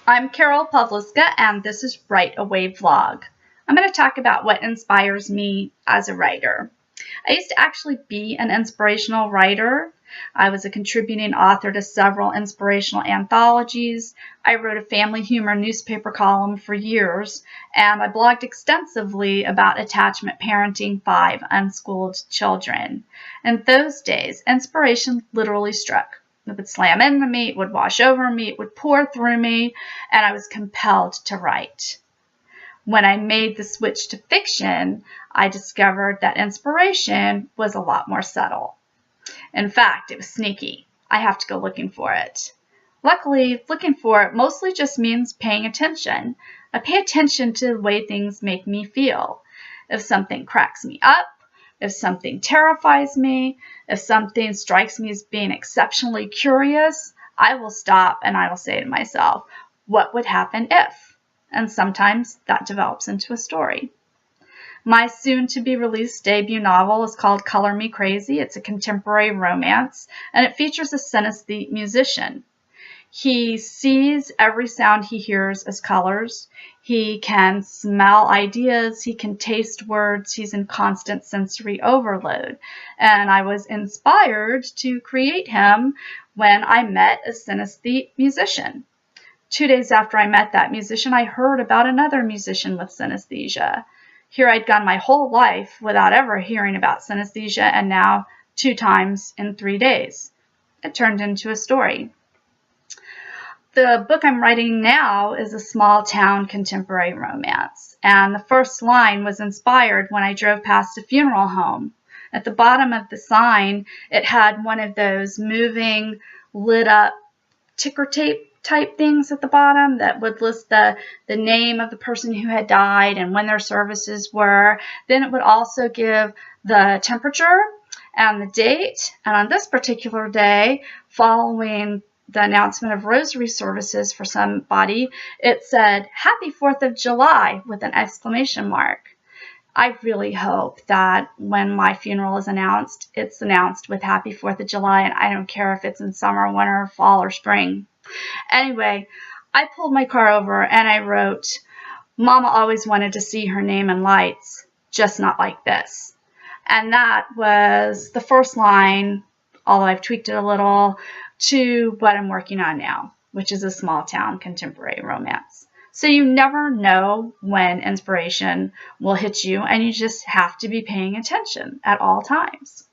I'm Carol Pavliska, and this is Write Away Vlog. I'm going to talk about what inspires me as a writer. I used to actually be an inspirational writer. I was a contributing author to several inspirational anthologies. I wrote a family humor newspaper column for years, and I blogged extensively about attachment parenting 5 unschooled children. In those days, inspiration literally struck. It would slam into me, it would wash over me, it would pour through me, and I was compelled to write. When I made the switch to fiction, I discovered that inspiration was a lot more subtle. In fact, it was sneaky. I have to go looking for it. Luckily, looking for it mostly just means paying attention. I pay attention to the way things make me feel. If something cracks me up, if something terrifies me, if something strikes me as being exceptionally curious, I will stop and I will say to myself, what would happen if? And sometimes that develops into a story. My soon-to-be-released debut novel is called Color Me Crazy. It's a contemporary romance, and it features a synesthete musician. He sees every sound he hears as colors. He can smell ideas. He can taste words. He's in constant sensory overload. And I was inspired to create him when I met a synesthete musician. 2 days after I met that musician, I heard about another musician with synesthesia. Here I'd gone my whole life without ever hearing about synesthesia, and now 2 times in 3 days. It turned into a story. The book I'm writing now is a small-town contemporary romance, and the first line was inspired when I drove past a funeral home. At the bottom of the sign, it had one of those moving, lit-up ticker tape type things at the bottom that would list the name of the person who had died and when their services were. Then it would also give the temperature and the date. And on this particular day, following the announcement of rosary services for somebody, it said, Happy 4th of July with an exclamation mark. I really hope that when my funeral is announced, it's announced with Happy 4th of July, and I don't care if it's in summer, winter, fall, or spring. Anyway, I pulled my car over and I wrote, Mama always wanted to see her name in lights, just not like this. And that was the first line, although I've tweaked it a little, to what I'm working on now, which is a small town contemporary romance. So you never know when inspiration will hit you, and you just have to be paying attention at all times.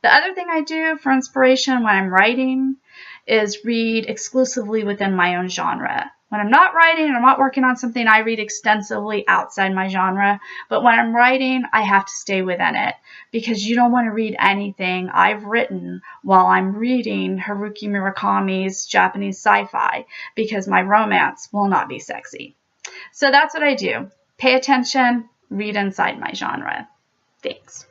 The other thing I do for inspiration when I'm writing is read exclusively within my own genre. When I'm not writing and I'm not working on something, I read extensively outside my genre. But when I'm writing, I have to stay within it because you don't want to read anything I've written while I'm reading Haruki Murakami's Japanese sci-fi because my romance will not be sexy. So that's what I do. Pay attention, read inside my genre. Thanks.